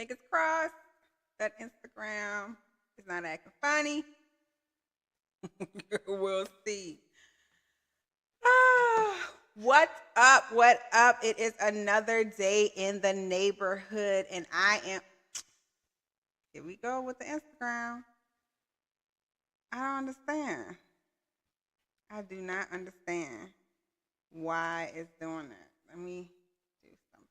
Fingers crossed that Instagram is not acting funny. We'll see. What's up? What up? It is another day in the neighborhood, and I am. Here we go with the Instagram. I don't understand. I do not understand why it's doing that. Let me do something.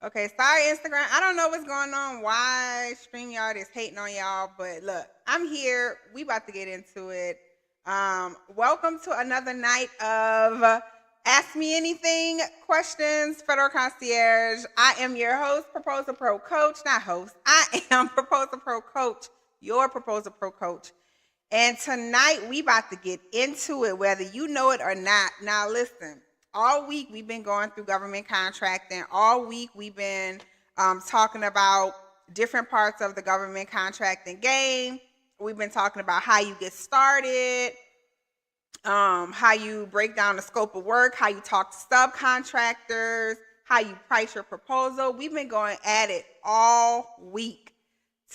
Okay, sorry, Instagram. I don't know what's going on. Why StreamYard is hating on y'all, but look, I'm here. We about to get into it. Welcome to another night of Ask Me Anything Questions, Federal Concierge. I am your host, Proposal Pro Coach, not host. I am Proposal Pro Coach, your Proposal Pro Coach. And tonight we about to get into it, whether you know it or not. Now listen. All week we've been going through government contracting. All week we've been talking about different parts of the government contracting game. We've been talking about how you get started, how you break down the scope of work, how you talk to subcontractors, how you price your proposal. We've been going at it all week.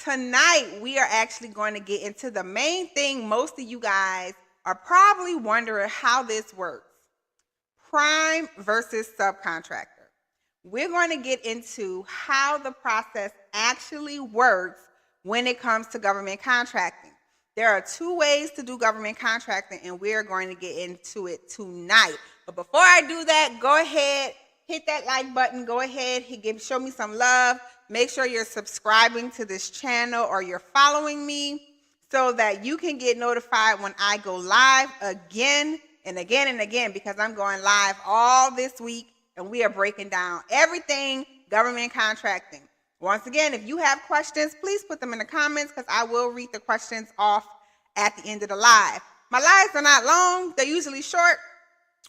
Tonight we are actually going to get into the main thing most of you guys are probably wondering how this works. Prime versus subcontractor. We're going to get into how the process actually works when it comes to government contracting. There are two ways to do government contracting, and we're going to get into it tonight. But before I do that, go ahead, hit that like button. Go ahead, show me some love. Make sure you're subscribing to this channel or you're following me so that you can get notified when I go live again and again and again, because I'm going live all this week and we are breaking down everything government contracting. Once again, if you have questions, please put them in the comments because I will read the questions off at the end of the live. My lives are not long. They're usually short.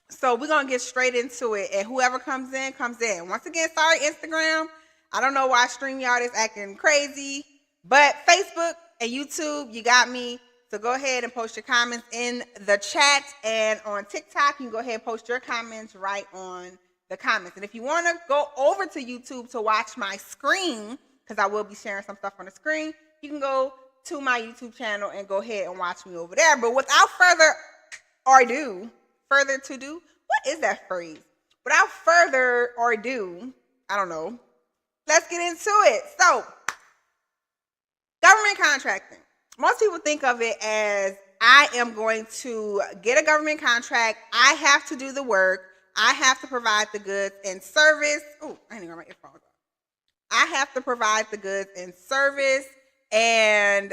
So we're going to get straight into it. And whoever comes in, comes in. Once again, sorry, Instagram. I don't know why StreamYard is acting crazy. But Facebook and YouTube, you got me. So go ahead and post your comments in the chat, and on TikTok, you can go ahead and post your comments right on the comments. And if you want to go over to YouTube to watch my screen, because I will be sharing some stuff on the screen, you can go to my YouTube channel and go ahead and watch me over there. But without further ado, what is that phrase? Without further ado, I don't know. Let's get into it. So, government contracting. Most people think of it as I am going to get a government contract. I have to do the work. I have to provide the goods and service. Oh, I ain't even got my earphones on. I have to provide the goods and service, and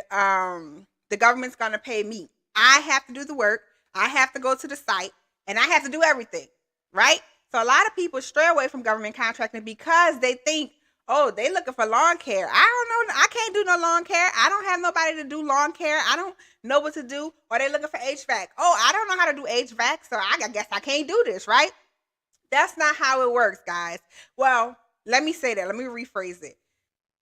the government's going to pay me. I have to do the work. I have to go to the site, and I have to do everything, right? So a lot of people stray away from government contracting because they think, oh, they looking for lawn care. I don't know. I can't do no lawn care. I don't have nobody to do lawn care. I don't know what to do. Or they looking for HVAC. Oh, I don't know how to do HVAC, so I guess I can't do this, right? That's not how it works, guys. Well, let me say that. Let me rephrase it.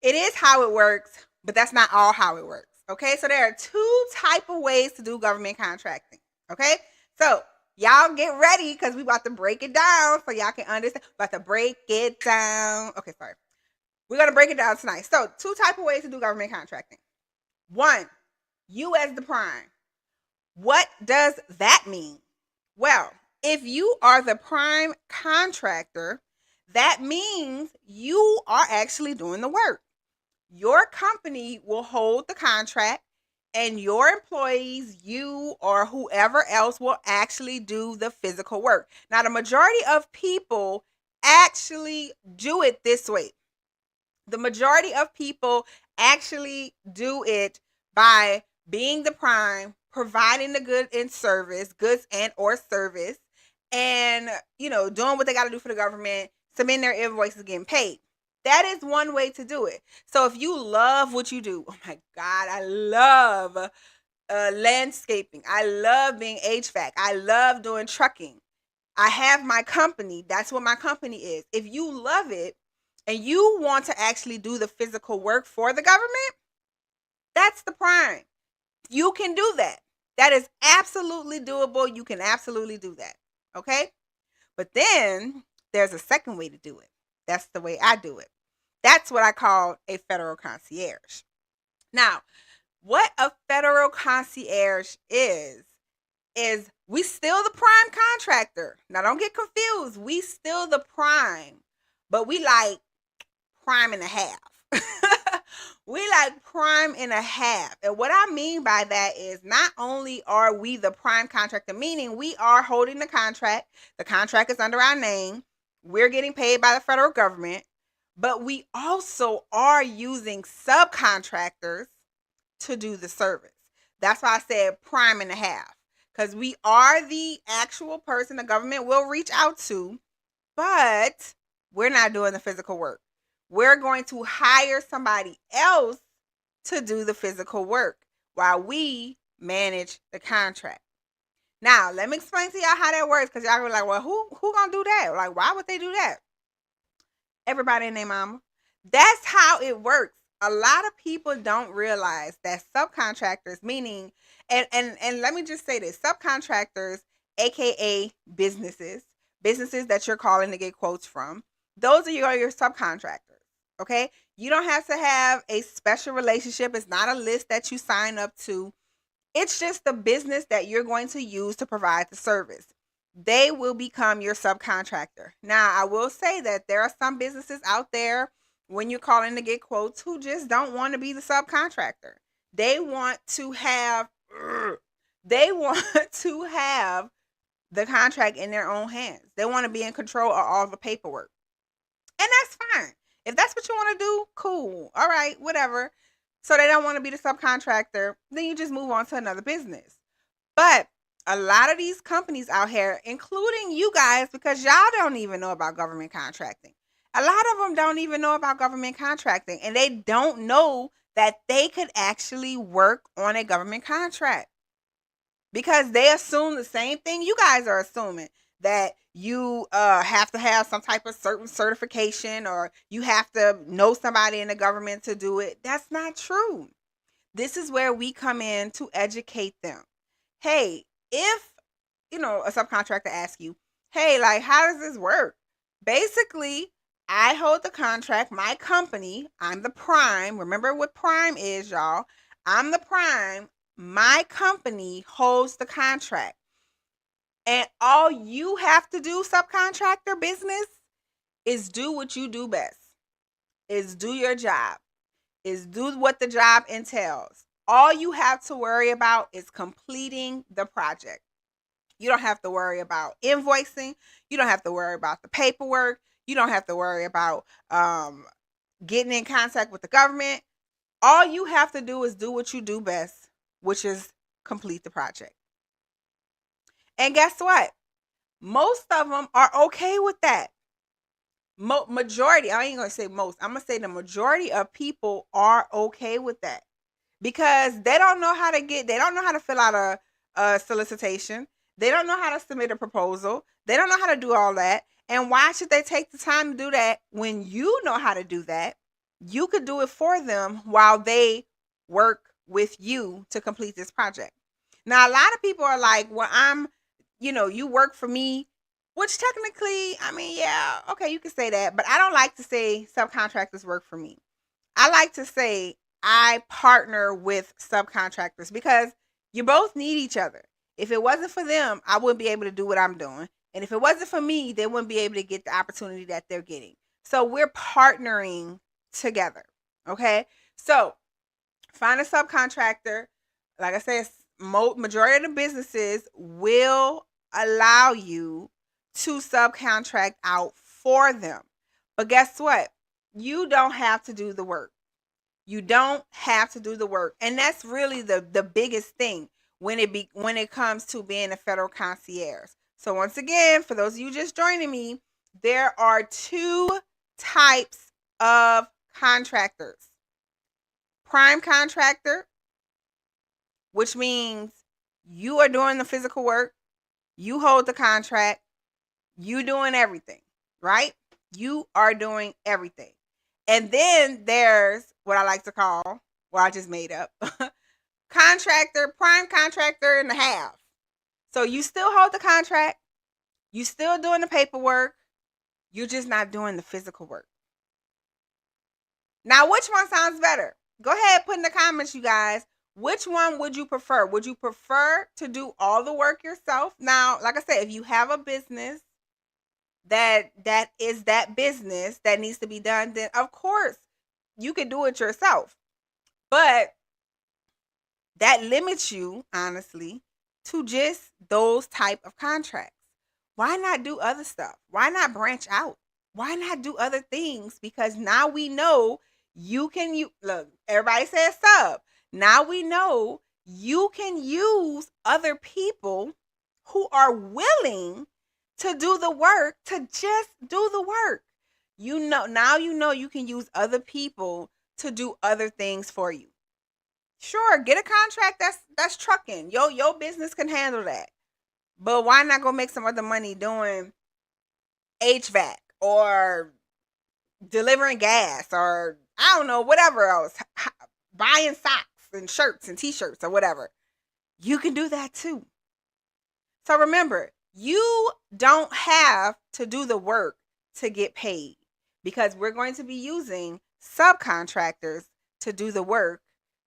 It is how it works, but that's not all how it works, okay? So there are two type of ways to do government contracting, okay? So y'all get ready because we about to break it down so y'all can understand. About to break it down. Okay, sorry. We're going to break it down tonight. So, two type of ways to do government contracting. One, you as the prime. What does that mean? Well, if you are the prime contractor, that means you are actually doing the work. Your company will hold the contract, and your employees, you or whoever else, will actually do the physical work. Now, the majority of people actually do it this way. The majority of people actually do it by being the prime, providing the goods and or service, and, doing what they got to do for the government, submitting their invoices, getting paid. That is one way to do it. So if you love what you do, oh my God, I love landscaping. I love being HVAC. I love doing trucking. I have my company. That's what my company is. If you love it, and you want to actually do the physical work for the government, that's the prime. You can do that. That is absolutely doable. You can absolutely do that. Okay? But then there's a second way to do it. That's the way I do it. That's what I call a federal concierge. Now, what a federal concierge is we still the prime contractor. Now, don't get confused. We still the prime, but we like prime and a half. We like prime and a half. And what I mean by that is not only are we the prime contractor, meaning we are holding the contract is under our name, we're getting paid by the federal government, but we also are using subcontractors to do the service. That's why I said prime and a half, because we are the actual person the government will reach out to, but we're not doing the physical work. We're going to hire somebody else to do the physical work while we manage the contract. Now, let me explain to y'all how that works, because y'all are like, well, who gonna do that? Like, why would they do that? Everybody and their mama. That's how it works. A lot of people don't realize that subcontractors, meaning, and let me just say this, subcontractors, aka businesses that you're calling to get quotes from, those are your subcontractors. Okay? You don't have to have a special relationship. It's not a list that you sign up to. It's just the business that you're going to use to provide the service. They will become your subcontractor. Now, I will say that there are some businesses out there when you're calling to get quotes who just don't want to be the subcontractor. They want to have the contract in their own hands. They want to be in control of all the paperwork. And that's fine. If that's what you want to do, cool. All right, whatever. So they don't want to be the subcontractor, then you just move on to another business. But a lot of these companies out here, including you guys, because y'all don't even know about government contracting. A lot of them don't even know about government contracting, and they don't know that they could actually work on a government contract, because they assume the same thing you guys are assuming, that you have to have some type of certain certification, or you have to know somebody in the government to do it. That's not true. This is where we come in to educate them. Hey, if a subcontractor asks you, hey, like, how does this work? Basically, I hold the contract, my company, I'm the prime. Remember what prime is, y'all. I'm the prime. My company holds the contract. And all you have to do, subcontractor business, is do what you do best. Is do your job. Is do what the job entails. All you have to worry about is completing the project. You don't have to worry about invoicing. You don't have to worry about the paperwork. You don't have to worry about getting in contact with the government. All you have to do is do what you do best, which is complete the project. And guess what? Most of them are okay with that. Majority, I ain't going to say most. I'm going to say the majority of people are okay with that, because they don't know how to fill out a solicitation. They don't know how to submit a proposal. They don't know how to do all that. And why should they take the time to do that when you know how to do that? You could do it for them while they work with you to complete this project. Now, a lot of people are like, well, you work for me, which technically, I mean, yeah, okay, you can say that, but I don't like to say subcontractors work for me. I like to say I partner with subcontractors, because you both need each other. If it wasn't for them, I wouldn't be able to do what I'm doing. And if it wasn't for me, they wouldn't be able to get the opportunity that they're getting. So we're partnering together. Okay. So find a subcontractor. Like I said, majority of the businesses will allow you to subcontract out for them. But guess what? You don't have to do the work. You don't have to do the work. And that's really the biggest thing when it comes to being a federal concierge. So once again, for those of you just joining me, there are two types of contractors. Prime contractor, which means you are doing the physical work, you hold the contract, you doing everything, right? You are doing everything. And then there's what I like to call, what I just made up, prime contractor and a half. So you still hold the contract, you still doing the paperwork, you're just not doing the physical work. Now, which one sounds better? Go ahead, put in the comments, you guys. Which one would you prefer? Would you prefer to do all the work yourself? Now, like I said, if you have a business that is that business that needs to be done, then of course you can do it yourself. But that limits you, honestly, to just those type of contracts. Why not do other stuff? Why not branch out? Why not do other things? Because now we know you can look, everybody says sub. Now we know you can use other people who are willing to do the work, to just do the work. Now you can use other people to do other things for you. Sure, get a contract that's trucking. Your business can handle that. But why not go make some other money doing HVAC or delivering gas or I don't know, whatever else, buying socks and shirts and t-shirts or whatever. You can do that too. So remember, you don't have to do the work to get paid because we're going to be using subcontractors to do the work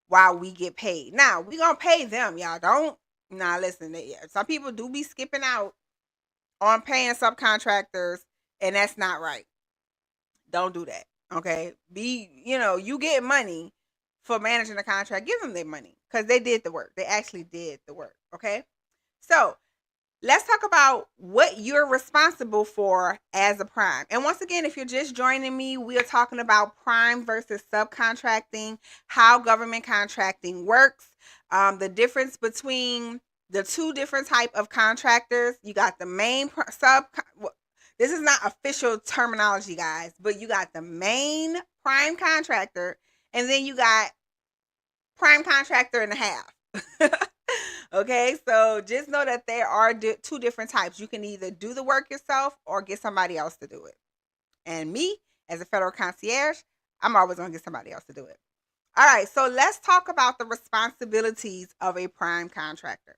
while we get paid. Now, we're going to pay them, y'all. Listen, some people do be skipping out on paying subcontractors, and that's not right. Don't do that, okay? You get money for managing the contract. Give them their money because they did the work. They actually did the work, okay? So, let's talk about what you're responsible for as a prime. And once again, if you're just joining me, we are talking about prime versus subcontracting, how government contracting works, the difference between the two different type of contractors. You got the main this is not official terminology, guys, but you got the main prime contractor, and then you got prime contractor and a half. Okay, so just know that there are two different types. You can either do the work yourself or get somebody else to do it. And me, as a federal concierge, I'm always going to get somebody else to do it. All right, so let's talk about the responsibilities of a prime contractor.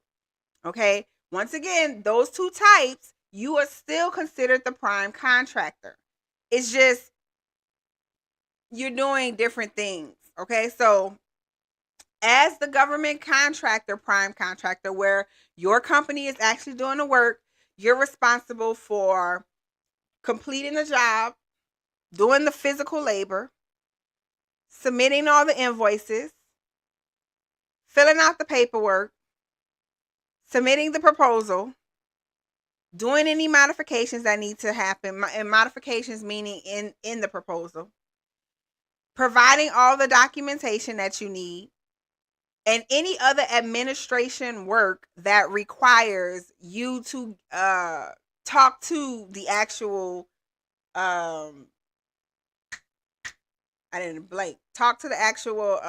Okay, once again, those two types, you are still considered the prime contractor. It's just you're doing different things. Okay, so as the government contractor, prime contractor, where your company is actually doing the work, you're responsible for completing the job, doing the physical labor, submitting all the invoices, filling out the paperwork, submitting the proposal, doing any modifications that need to happen, and modifications meaning in the proposal, providing all the documentation that you need, and any other administration work that requires you to talk to the actual talk to the actual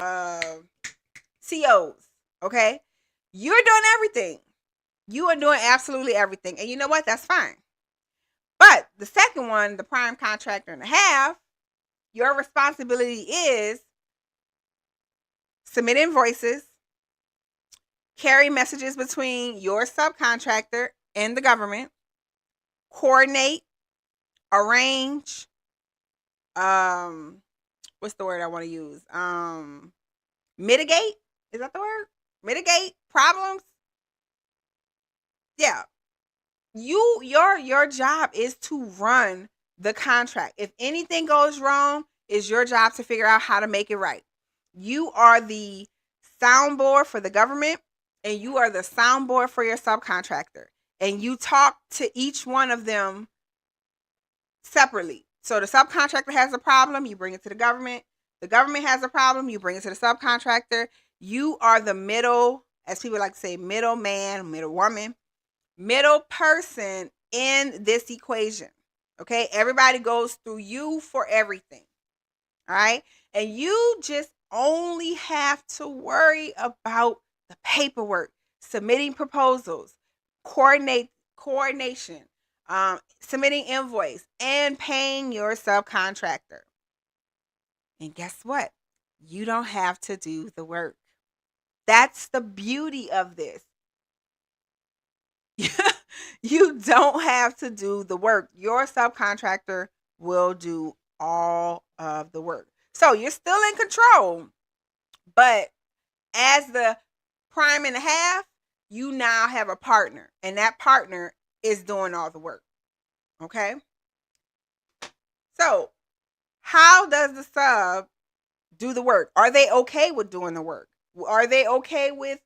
COs, okay? You're doing everything. You are doing absolutely everything. And you know what? That's fine. But the second one, the prime contractor and a half, your responsibility is submit invoices, carry messages between your subcontractor and the government, coordinate, arrange, what's the word I want to use? Mitigate? Is that the word? Mitigate problems? Yeah. Your job is to run the contract. If anything goes wrong, it's your job to figure out how to make it right. You are the soundboard for the government, and you are the soundboard for your subcontractor. And you talk to each one of them separately. So the subcontractor has a problem, you bring it to the government. The government has a problem, you bring it to the subcontractor. You are the middle, as people like to say, middle man, middle woman, middle person in this equation. Okay, everybody goes through you for everything. All right, and you just only have to worry about the paperwork, submitting proposals, coordination, submitting invoice, and paying your subcontractor. And guess what? You don't have to do the work. That's the beauty of this. You don't have to do the work. Your subcontractor will do all of the work. So you're still in control, but as the prime and a half, you now have a partner, and that partner is doing all the work. Okay? So, how does the sub do the work? Are they okay with doing the work? Are they okay with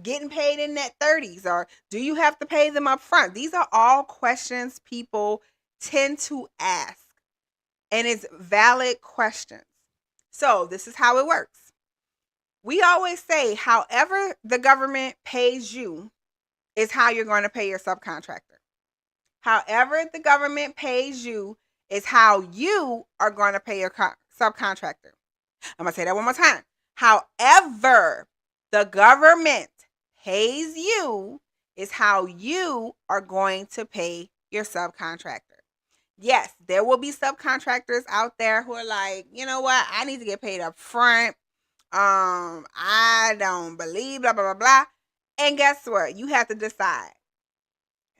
getting paid in net 30s, or do you have to pay them up front? These are all questions people tend to ask, and it's valid questions. So this is how it works. We always say, however the government pays you is how you're going to pay your subcontractor. However the government pays you is how you are going to pay your subcontractor. I'm going to say that one more time. However the government pays you is how you are going to pay your subcontractor. Yes, there will be subcontractors out there who are like, you know what? I need to get paid up front. I don't believe blah, blah, blah, blah. And guess what? You have to decide.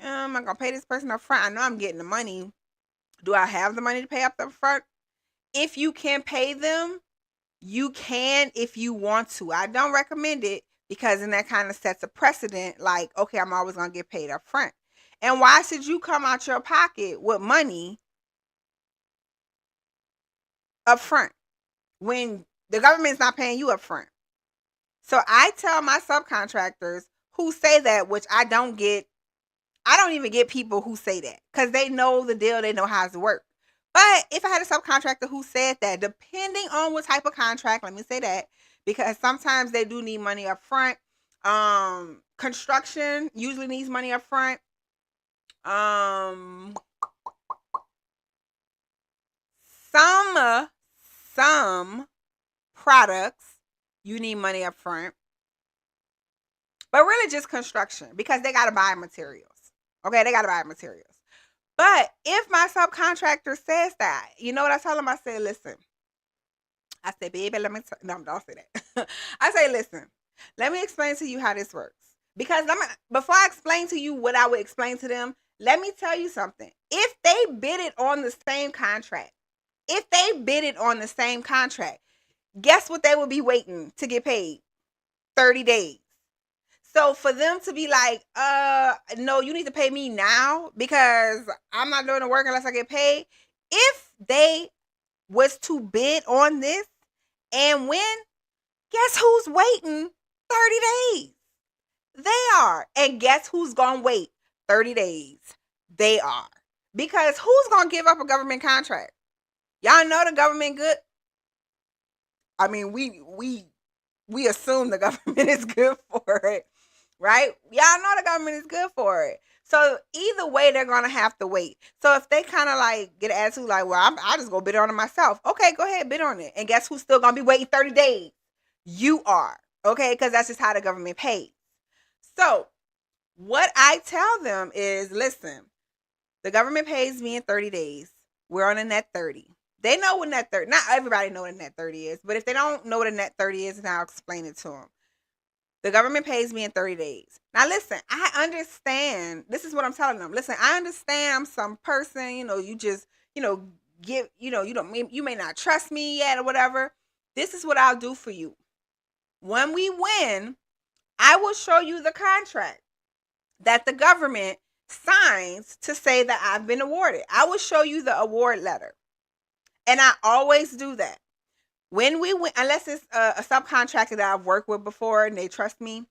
Am I going to pay this person up front? I know I'm getting the money. Do I have the money to pay up front? If you can pay them, you can if you want to. I don't recommend it because then that kind of sets a precedent like, okay, I'm always going to get paid up front. And why should you come out your pocket with money up front when the government's not paying you up front? So I tell my subcontractors who say that, which I don't even get people who say that because they know the deal, they know how it works. But if I had a subcontractor who said that, depending on what type of contract, let me say that, because sometimes they do need money up front. Construction usually needs money up front. Some products you need money up front. But really just construction because they got to buy materials. Okay, they got to buy materials. But if my subcontractor says that, you know what I tell them? I say, listen. I say, baby, let me no, don't say that. I say, listen, let me explain to you how this works. Because before I explain to you what I would explain to them, let me tell you something. If they bid it on the same contract, guess what they will be waiting to get paid? 30 days. So for them to be like, no, you need to pay me now because I'm not doing the work unless I get paid. If they was to bid on this and win, guess who's waiting 30 days? They are. And guess who's going to wait 30 days? They are. Because who's going to give up a government contract? Y'all know the government good? I mean, we assume the government is good for it. Right? Y'all know the government is good for it. So either way, they're going to have to wait. So if they kind of like get an attitude like, well, I'll just go bid on it myself. Okay, go ahead, bid on it. And guess who's still going to be waiting 30 days? You are. Okay? Because that's just how the government pays. So what I tell them is, listen, the government pays me in 30 days. We're on a net 30. They know what net 30, not everybody know what a net 30 is, but if they don't know what a net 30 is, then I'll explain it to them. The government pays me in 30 days. Now, listen, I understand. This is what I'm telling them. Listen, I understand I'm some person, you just, you may not trust me yet or whatever. This is what I'll do for you. When we win, I will show you the contract that the government signs to say that I've been awarded. I will show you the award letter. And I always do that. When we win, unless it's a subcontractor that I've worked with before and they trust me.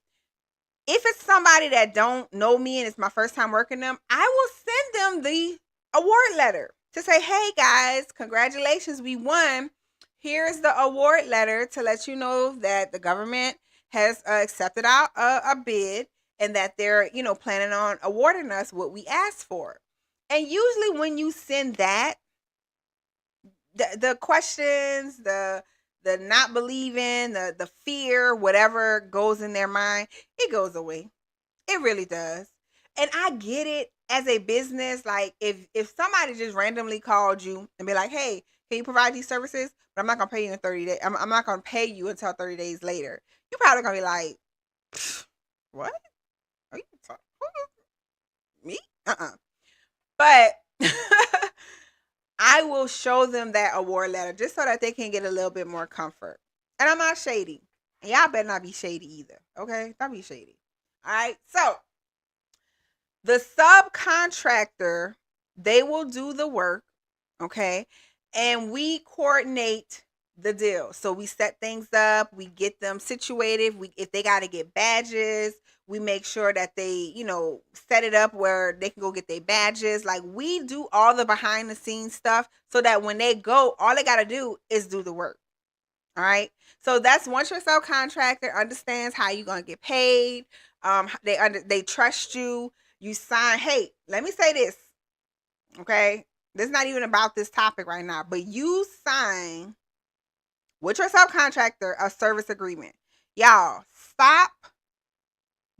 If it's somebody that don't know me and it's my first time working them, I will send them the award letter to say, hey guys, congratulations, we won. Here's the award letter to let you know that the government has accepted a bid and that they're, planning on awarding us what we asked for. And usually when you send that, the questions, the not believing, the fear, whatever goes in their mind, it goes away. It really does. And I get it as a business. Like if somebody just randomly called you and be like, hey, Can you provide these services? But I'm not gonna pay you in 30 days. I'm not gonna pay you until 30 days later. You're probably gonna be like, what? Are you talking me? But I will show them that award letter just so that they can get a little bit more comfort. And I'm not shady. And y'all better not be shady either. Okay? Don't be shady. All right. So the subcontractor, they will do the work. Okay. And we coordinate the deal. So we set things up, we get them situated. If they got to get badges, we make sure that they, set it up where they can go get their badges. Like, we do all the behind the scenes stuff so that when they go, all they got to do is do the work. All right. So that's once your subcontractor understands how you're going to get paid. They trust you. You sign. Hey, let me say this. Okay. This is not even about this topic right now, but you sign with your subcontractor a service agreement. Y'all, stop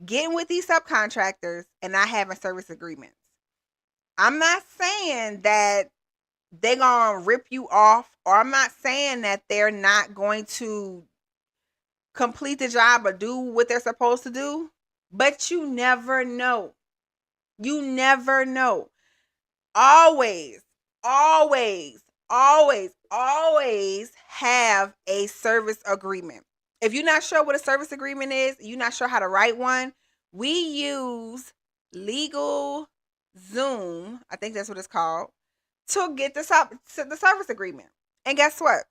getting with these subcontractors and not having service agreements. I'm not saying that they're going to rip you off, or I'm not saying that they're not going to complete the job or do what they're supposed to do, but you never know. You never know. Always, always, always, always have a service agreement. If you're not sure what a service agreement is, you're not sure how to write one, we use Legal Zoom, I think that's what it's called, to get the service agreement. And guess what?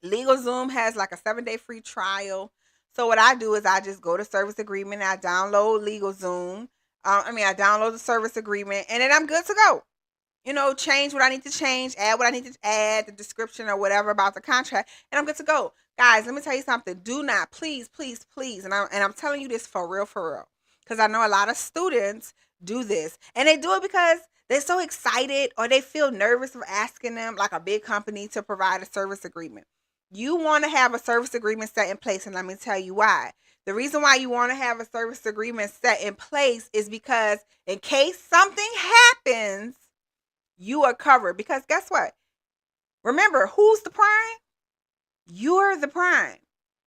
Legal Zoom has like a 7-day free trial. So what I do is I just go to service agreement, I download Legal Zoom. I download the service agreement, and then I'm good to go. Change what I need to change, add what I need to add, the description or whatever about the contract, and I'm good to go. Guys, let me tell you something. Do not, please, please, please, and I'm telling you this for real, because I know a lot of students do this, and they do it because they're so excited or they feel nervous of asking them, like a big company, to provide a service agreement. You want to have a service agreement set in place, and let me tell you why. The reason why you want to have a service agreement set in place is because in case something happens, you are covered. Because guess what? Remember, who's the prime? You're the prime.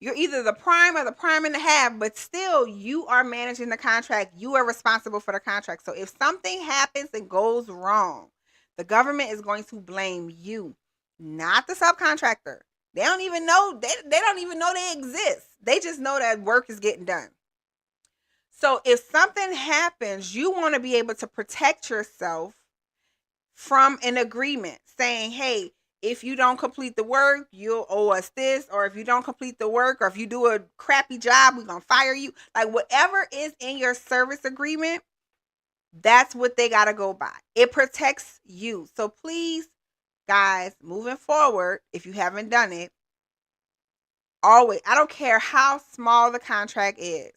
You're either the prime or the prime and a half, but still you are managing the contract. You are responsible for the contract. So if something happens and goes wrong, the government is going to blame you, not the subcontractor. They don't even know they don't even know they exist. They just know that work is getting done. So if something happens, you want to be able to protect yourself from an agreement saying, hey, if you don't complete the work, you'll owe us this, or if you don't complete the work, or if you do a crappy job, we're going to fire you. Like, whatever is in your service agreement, that's what they got to go by. It protects you. So please, guys, moving forward, if you haven't done it, always, I don't care how small the contract is,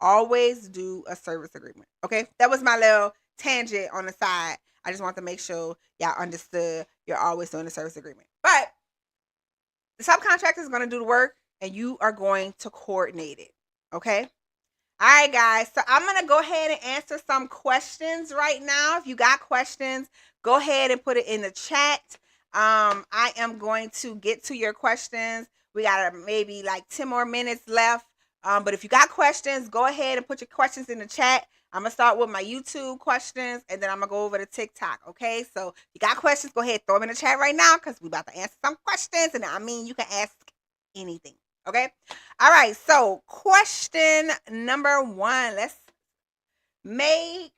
always do a service agreement. Okay? That was my little tangent on the side. I just want to make sure y'all understood you're always doing a service agreement. But the subcontractor is going to do the work, and you are going to coordinate it. Okay? All right, guys. So I'm going to go ahead and answer some questions right now. If you got questions, go ahead and put it in the chat. I am going to get to your questions. We got maybe like 10 more minutes left. But if you got questions, go ahead and put your questions in the chat. I'm going to start with my YouTube questions, and then I'm going to go over to TikTok, okay? So if you got questions, go ahead, throw them in the chat right now, because we're about to answer some questions, and you can ask anything, okay? All right, so question number 1. Let's make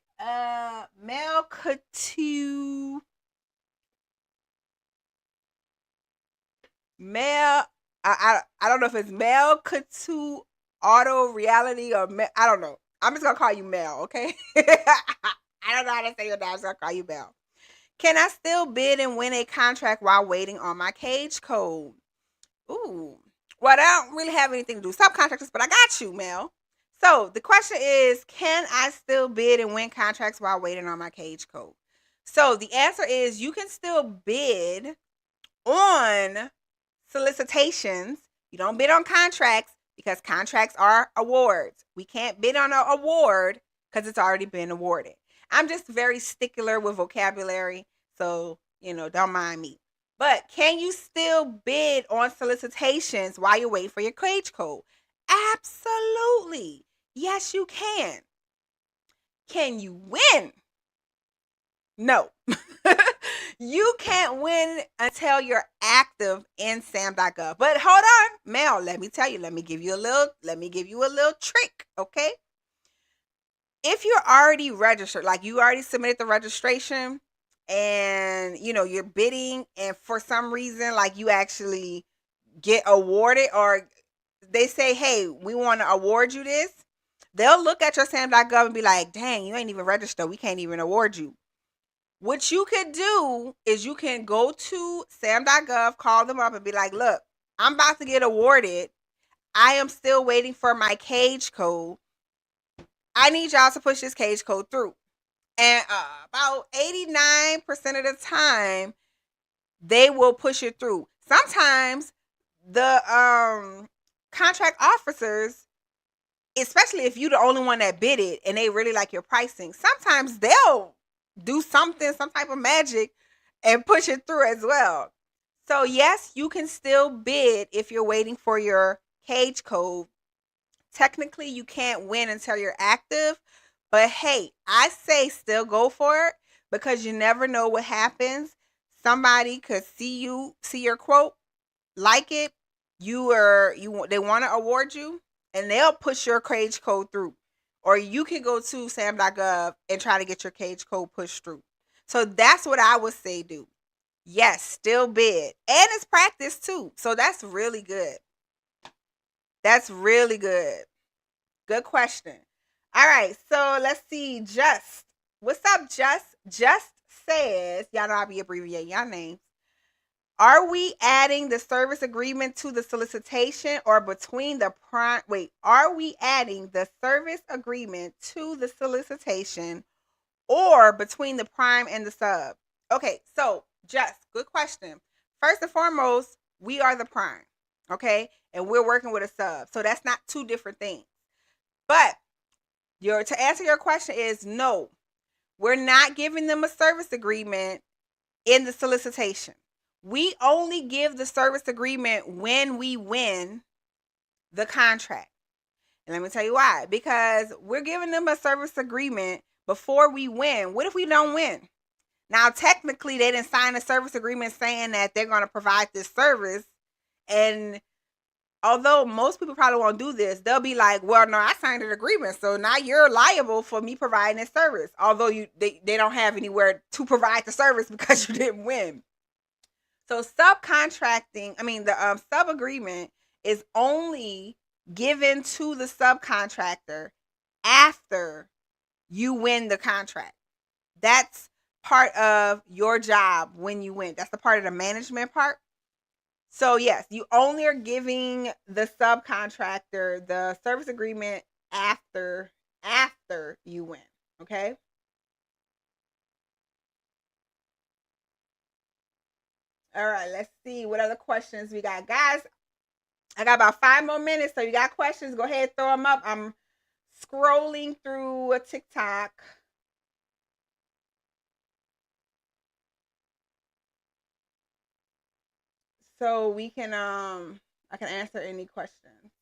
male couture. I don't know if it's male couture auto reality or I don't know. I'm just gonna call you Mel, okay? I don't know how to say your name. I'm just gonna call you Mel. Can I still bid and win a contract while waiting on my cage code? Ooh. Well, I don't really have anything to do with subcontractors, but I got you, Mel. So the question is, can I still bid and win contracts while waiting on my cage code? So the answer is you can still bid on solicitations. You don't bid on contracts, because contracts are awards. We can't bid on an award because it's already been awarded. I'm just very stickler with vocabulary, so, don't mind me. But can you still bid on solicitations while you're waiting for your cage code? Absolutely. Yes, you can. Can you win? No. You can't win until you're active in SAM.gov. But hold on, Mel, let me tell you, let me give you a little trick, okay? If you're already registered, like you already submitted the registration and you're bidding, and for some reason like you actually get awarded, or they say, hey, we want to award you this, they'll look at your SAM.gov and be like, dang, you ain't even registered, we can't even award you. What you could do is you can go to SAM.gov, call them up and be like, look, I'm about to get awarded, I am still waiting for my cage code, I need y'all to push this cage code through. And about 89% of the time, they will push it through. Sometimes the contract officers, especially if you're the only one that bid it and they really like your pricing, sometimes they'll do something, some type of magic, and push it through as well. So yes, you can still bid if you're waiting for your cage code. Technically, you can't win until you're active, but hey, I say still go for it, because you never know what happens. Somebody could see your quote, like it, they want to award you, and they'll push your cage code through. Or you can go to sam.gov and try to get your cage code pushed through. So that's what I would say do. Yes, still bid. And it's practice too. So that's really good. That's really good. Good question. All right, so let's see. Just, what's up, Just? Just says, y'all know I'll be abbreviating y'all names. Are we adding the service agreement to the solicitation or between the prime? Wait, are we adding the service agreement to the solicitation or between the prime and the sub? Okay, so Just, good question. First and foremost, we are the prime, okay? And we're working with a sub. So that's not two different things. But to answer your question is no, we're not giving them a service agreement in the solicitation. We only give the service agreement when we win the contract. And let me tell you why. Because we're giving them a service agreement before we win. What if we don't win? Now, technically, they didn't sign a service agreement saying that they're going to provide this service. And although most people probably won't do this, they'll be like, well, no, I signed an agreement, so now you're liable for me providing this service. Although they don't have anywhere to provide the service because you didn't win. So the sub agreement is only given to the subcontractor after you win the contract. That's part of your job when you win. That's the part of the management part. So yes, you only are giving the subcontractor the service agreement after you win. Okay. All right, let's see what other questions we got. Guys, I got about 5 more minutes, so you got questions, go ahead, throw them up. I'm scrolling through a TikTok. So we can I can answer any questions.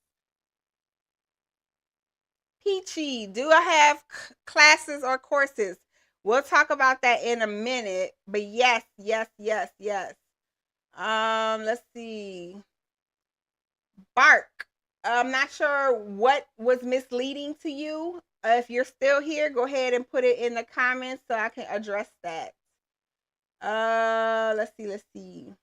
Peachy, do I have classes or courses? We'll talk about that in a minute, but yes. Let's see. Bark. I'm not sure what was misleading to you. If you're still here, go ahead and put it in the comments so I can address that. Let's see.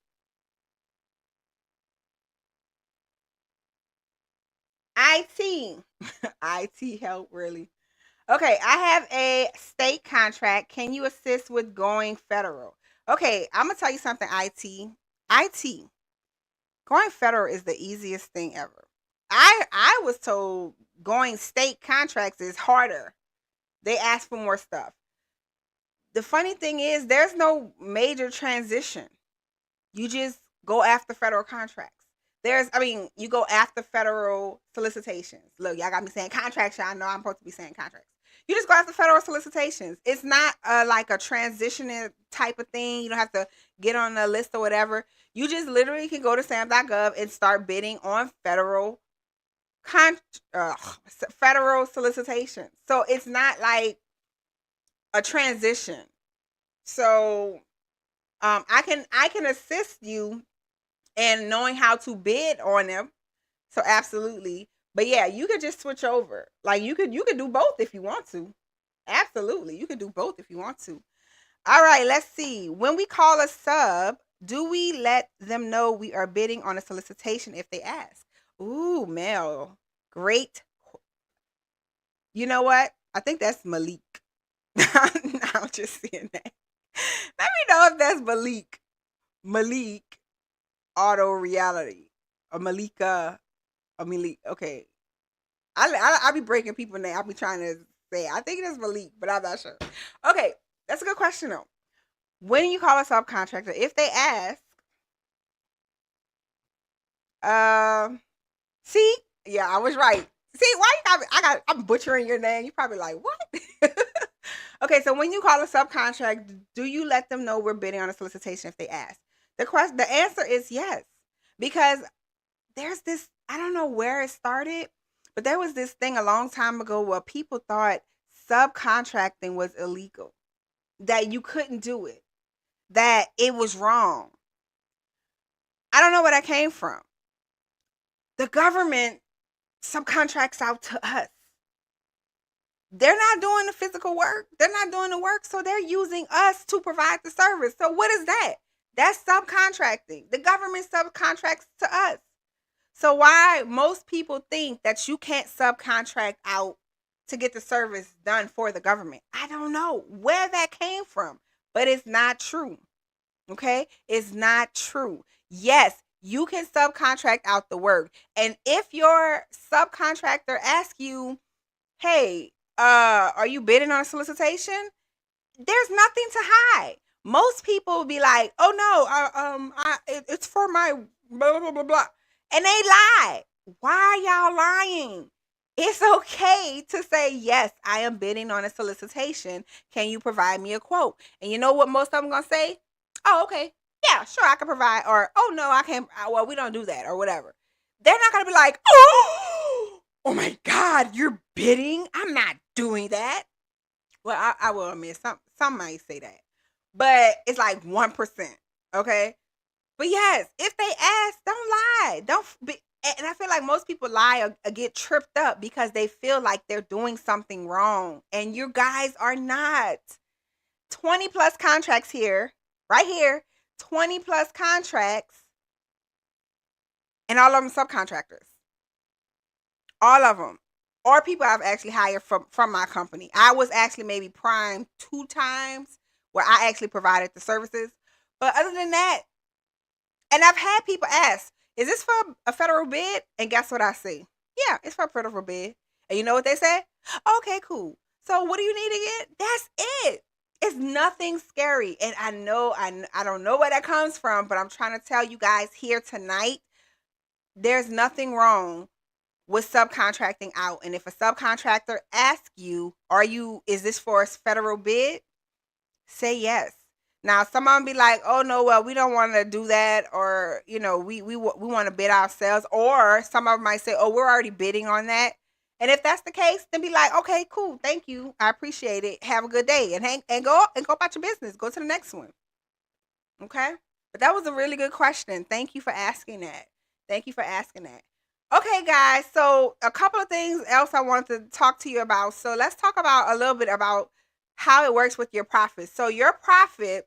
IT. IT help, really. Okay, I have a state contract. Can you assist with going federal? Okay, I'm gonna tell you something, IT. Going federal is the easiest thing ever. I was told going state contracts is harder. They ask for more stuff. The funny thing is there's no major transition. You just go after federal contracts. You go after federal solicitations. Look, y'all got me saying contracts. Y'all know I'm supposed to be saying contracts. You just go after federal solicitations. It's not like a transitioning type of thing. You don't have to get on a list or whatever. You just literally can go to sam.gov and start bidding on con- uh, federal solicitations. So it's not like a transition. So I can assist you in knowing how to bid on them. So absolutely. But yeah, you could just switch over. Like you could do both if you want to. Absolutely. You could do both if you want to. All right, let's see. When we call a sub, do we let them know we are bidding on a solicitation if they ask? Ooh, Mel. Great. You know what? I think that's Malik. I'm just seeing that. Let me know if that's Malik. Malik Auto Reality. Or Malika. Or Malik. Okay. I be breaking people name. I be trying to say. I think it's Malik, but I'm not sure. Okay. That's a good question though. When you call a subcontractor, if they ask, see, yeah, I was right. See, why you got me? I'm butchering your name. You probably like, what? Okay, so when you call a subcontract, do you let them know we're bidding on a solicitation if they ask? The answer is yes. Because there's this, I don't know where it started, but there was this thing a long time ago where people thought subcontracting was illegal, that you couldn't do it, that it was wrong. I don't know where that came from. The government subcontracts out to us. They're not doing the physical work. They're not doing the work. So they're using us to provide the service. So what is that? That's subcontracting. The government subcontracts to us. So why most people think that you can't subcontract out to get the service done for the government? I don't know where that came from, but it's not true. Okay? It's not true. Yes, you can subcontract out the work. And if your subcontractor asks you, hey, are you bidding on a solicitation? There's nothing to hide. Most people will be like, oh no, it's for my blah blah blah blah, and they lie. Why are y'all lying? It's okay to say yes. I am bidding on a solicitation. Can you provide me a quote? And you know what most of them gonna say? Oh, okay, yeah, sure, I can provide. Or oh no, I can't. Well, we don't do that, or whatever. They're not gonna be like, oh my God, you're bidding? I'm not doing that. Well, I will admit some might say that, but it's like 1%. Okay, but yes, if they ask, don't lie. Don't be. And I feel like most people lie or get tripped up because they feel like they're doing something wrong, and you guys are not. 20 plus contracts here, right here. 20 plus contracts, and all of them subcontractors. All of them. Or people I've actually hired from my company. I was actually maybe prime 2 times where I actually provided the services. But other than that, and I've had people ask, is this for a federal bid? And guess what I say? Yeah, it's for a federal bid. And you know what they say? Okay, cool. So what do you need again? That's it. It's nothing scary. And I know, I don't know where that comes from, but I'm trying to tell you guys here tonight, there's nothing wrong with subcontracting out. And if a subcontractor asks you, is this for a federal bid? Say yes. Now, some of them be like, oh no, well, we don't want to do that. Or, you know, we want to bid ourselves. Or some of them might say, oh, we're already bidding on that. And if that's the case, then be like, okay, cool. Thank you. I appreciate it. Have a good day. And go about your business. Go to the next one. Okay. But that was a really good question. Thank you for asking that. Thank you for asking that. Okay, guys. So a couple of things else I wanted to talk to you about. So let's talk about a little bit about how it works with your profit. So your profit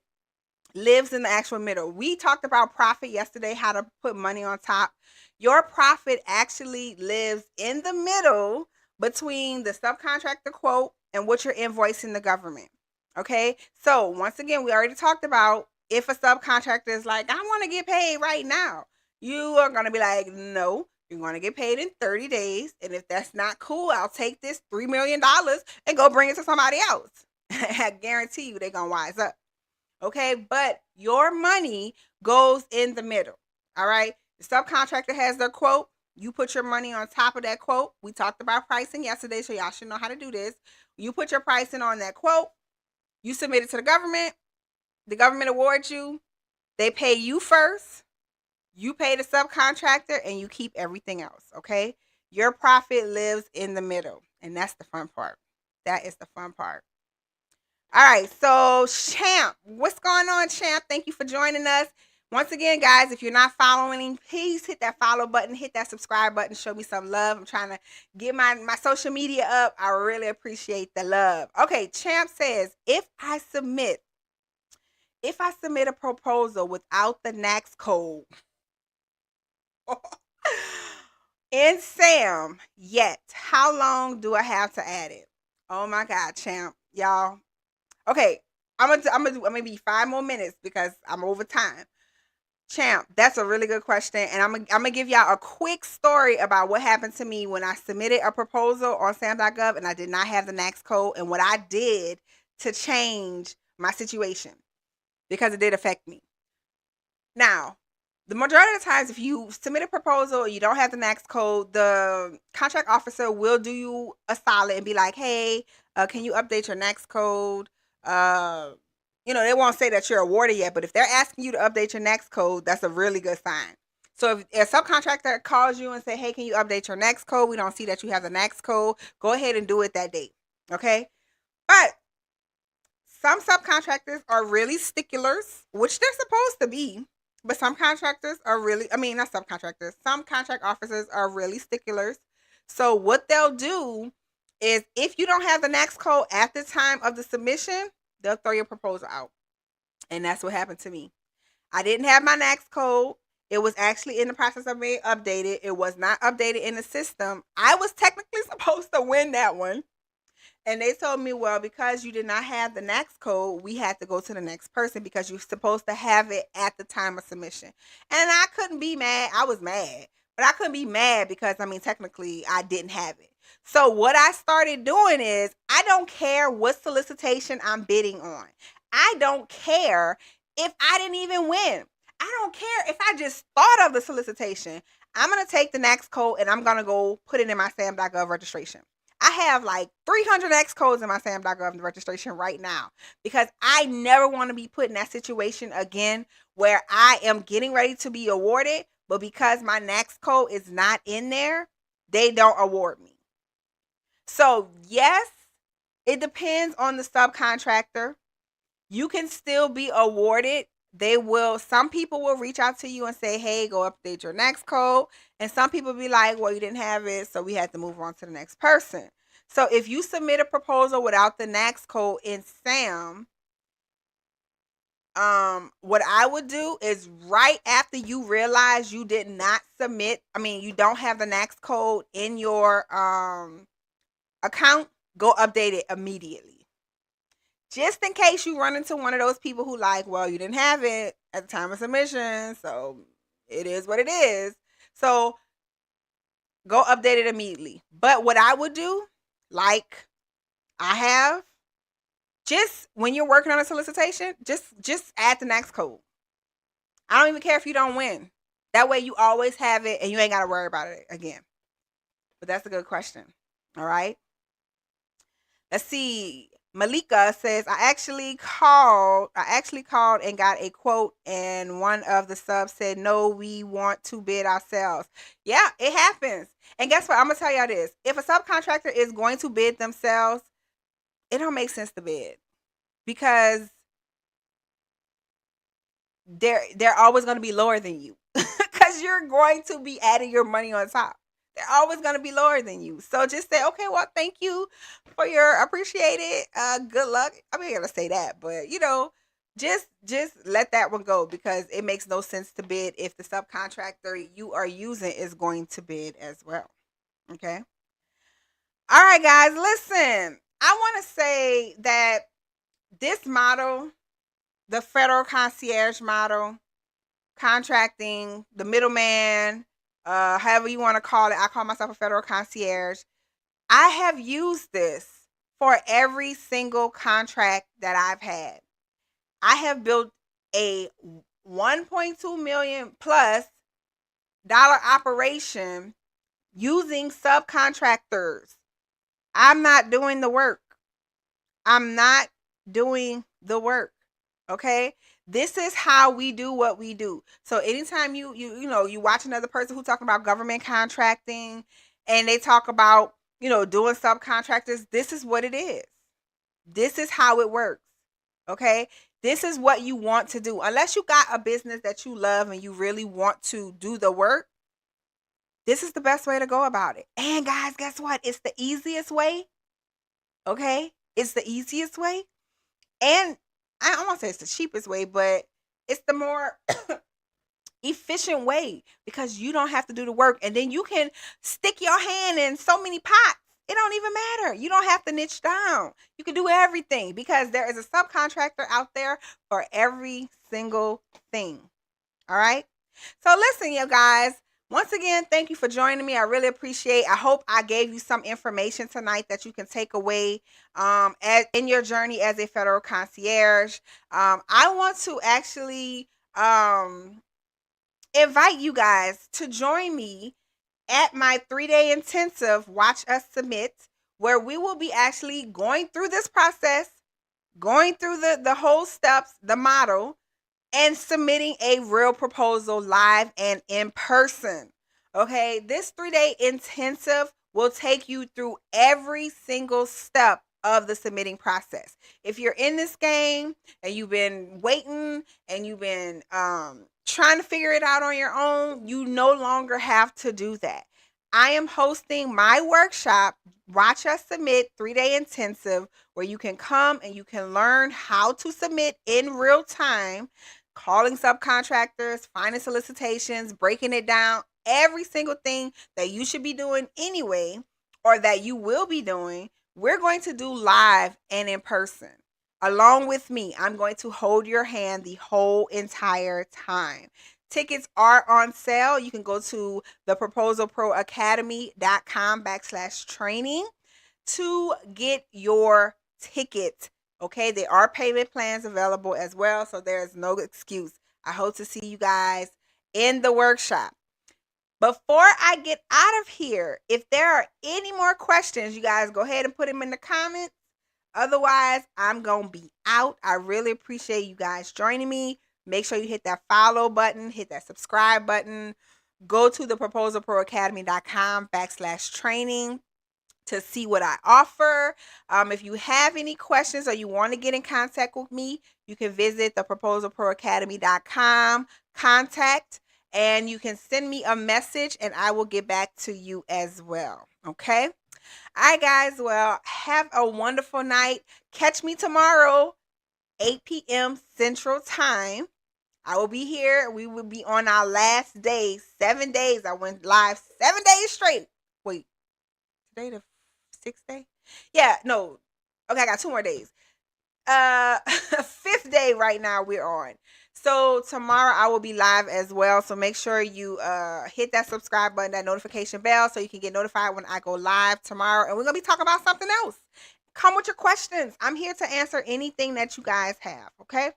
lives in the actual middle. We talked about profit yesterday, how to put money on top. Your profit actually lives in the middle between the subcontractor quote and what you're invoicing the government. Okay. So once again, we already talked about if a subcontractor is like, I want to get paid right now, you are going to be like, no, you're going to get paid in 30 days. And if that's not cool, I'll take this $3 million and go bring it to somebody else. I guarantee you they're going to wise up. Okay. But your money goes in the middle. All right. The subcontractor has their quote. You put your money on top of that quote. We talked about pricing yesterday, so y'all should know how to do this. You put your pricing on that quote. You submit it to the government. The government awards you. They pay you first. You pay the subcontractor and you keep everything else, okay? Your profit lives in the middle, and that's the fun part. That is the fun part. All right, so Champ, what's going on, Champ? Thank you for joining us. Once again, guys, if you're not following, please hit that follow button, hit that subscribe button, show me some love. I'm trying to get my social media up. I really appreciate the love. Okay, Champ says, if I submit a proposal without the NACS code in SAM yet, how long do I have to add it? Oh my God, Champ, y'all. Okay, I'm gonna be 5 more minutes because I'm over time. Champ, that's a really good question, and I'm gonna give y'all a quick story about what happened to me when I submitted a proposal on SAM.gov and I did not have the NACS code, and what I did to change my situation, because it did affect me. Now, the majority of the times, if you submit a proposal and you don't have the NACS code, the contract officer will do you a solid and be like, hey, can you update your NACS code? They won't say that you're awarded yet, but if they're asking you to update your NACS code, that's a really good sign. So if a subcontractor calls you and say, hey, can you update your NACS code? We don't see that you have the NACS code. Go ahead and do it that date, okay? But some subcontractors are really sticklers, which they're supposed to be. But some contractors are really, not subcontractors, some contract officers are really sticklers. So what they'll do is, if you don't have the NACS code at the time of the submission, they'll throw your proposal out. And that's what happened to me. I didn't have my NACS code. It was actually in the process of being updated. It was not updated in the system. I was technically supposed to win that one. And they told me, well, because you did not have the NACS code, we had to go to the next person because you're supposed to have it at the time of submission. And I couldn't be mad. I was mad. But I couldn't be mad because, technically, I didn't have it. So what I started doing is, I don't care what solicitation I'm bidding on. I don't care if I didn't even win. I don't care if I just thought of the solicitation. I'm going to take the NACS code and I'm going to go put it in my SAM.gov registration. I have like 300 NACS codes in my SAM.gov registration right now because I never want to be put in that situation again where I am getting ready to be awarded, but because my NACS code is not in there, they don't award me. So yes, it depends on the subcontractor. You can still be awarded. Some people will reach out to you and say, hey, go update your NACS code. And some people be like, well, you didn't have it, so we had to move on to the next person. So if you submit a proposal without the NACS code in SAM, what I would do is, right after you realize you did not submit, you don't have the NACS code in your account, go update it immediately. Just in case you run into one of those people who like, well, you didn't have it at the time of submission, so it is what it is. So go update it immediately. But what I would do, like I have, just when you're working on a solicitation, just add the NACS code. I don't even care if you don't win. That way you always have it and you ain't got to worry about it again. But that's a good question. All right. Let's see. Malika says, I actually called and got a quote, and one of the subs said, no, we want to bid ourselves. Yeah, it happens. And guess what? I'm going to tell y'all this. If a subcontractor is going to bid themselves, it don't make sense to bid, because they're always going to be lower than you because you're going to be adding your money on top. They're always going to be lower than you. So just say, okay, well, thank you for your appreciated. Good luck. I'm not going to say that, but just let that one go, because it makes no sense to bid if the subcontractor you are using is going to bid as well. Okay. All right, guys, listen, I want to say that this model, the federal concierge model, contracting, the middleman, however you want to call it. I call myself a federal concierge. I have used this for every single contract that I've had. I have built a $1.2 million plus operation using subcontractors. I'm not doing the work. I'm not doing the work. Okay? This is how we do what we do. So anytime you watch another person who talking about government contracting and they talk about, doing subcontractors, this is what it is. This is how it works. Okay? This is what you want to do. Unless you got a business that you love and you really want to do the work, this is the best way to go about it. And guys, guess what? It's the easiest way. Okay? It's the easiest way. And I don't want to say it's the cheapest way, but it's the more efficient way because you don't have to do the work. And then you can stick your hand in so many pots. It don't even matter. You don't have to niche down. You can do everything because there is a subcontractor out there for every single thing. All right? So listen, you guys. Once again, thank you for joining me. I really appreciate. I hope I gave you some information tonight that you can take away in your journey as a federal concierge. I want to actually invite you guys to join me at my 3-day intensive Watch Us Submit, where we will be actually going through this process, going through the whole steps, the model, and submitting a real proposal live and in person. Okay, this 3-day intensive will take you through every single step of the submitting process. If you're in this game and you've been waiting and you've been trying to figure it out on your own, you no longer have to do that. I am hosting my workshop, Watch Us Submit 3-day intensive, where you can come and you can learn how to submit in real time, calling subcontractors, finding solicitations, breaking it down, every single thing that you should be doing anyway, or that you will be doing, we're going to do live and in person. Along with me, I'm going to hold your hand the whole entire time. Tickets are on sale. You can go to theproposalproacademy.com/training to get your ticket. Okay, there are payment plans available as well, so there's no excuse. I hope to see you guys in the workshop. Before I get out of here, if there are any more questions, you guys go ahead and put them in the comments. Otherwise, I'm going to be out. I really appreciate you guys joining me. Make sure you hit that follow button, hit that subscribe button. Go to theproposalproacademy.com/training to see what I offer. If you have any questions or you want to get in contact with me, you can visit theproposalproacademy.com contact, and you can send me a message and I will get back to you as well. Okay? All right, guys. Well, have a wonderful night. Catch me tomorrow, 8 p.m. Central Time. I will be here. We will be on our last day, 7 days. I went live 7 days straight. Wait, today the 6th day? Yeah, no. Okay, I got 2 more days. 5th day right now we're on. So tomorrow I will be live as well. So make sure you hit that subscribe button, that notification bell, so you can get notified when I go live tomorrow. And we're going to be talking about something else. Come with your questions. I'm here to answer anything that you guys have, okay?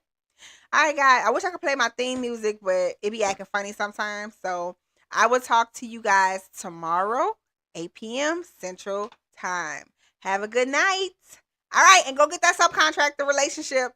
All right, guys. I wish I could play my theme music, but it be acting funny sometimes. So I will talk to you guys tomorrow, 8 p.m. Central Time. Have a good night. All right, and go get that subcontractor relationship.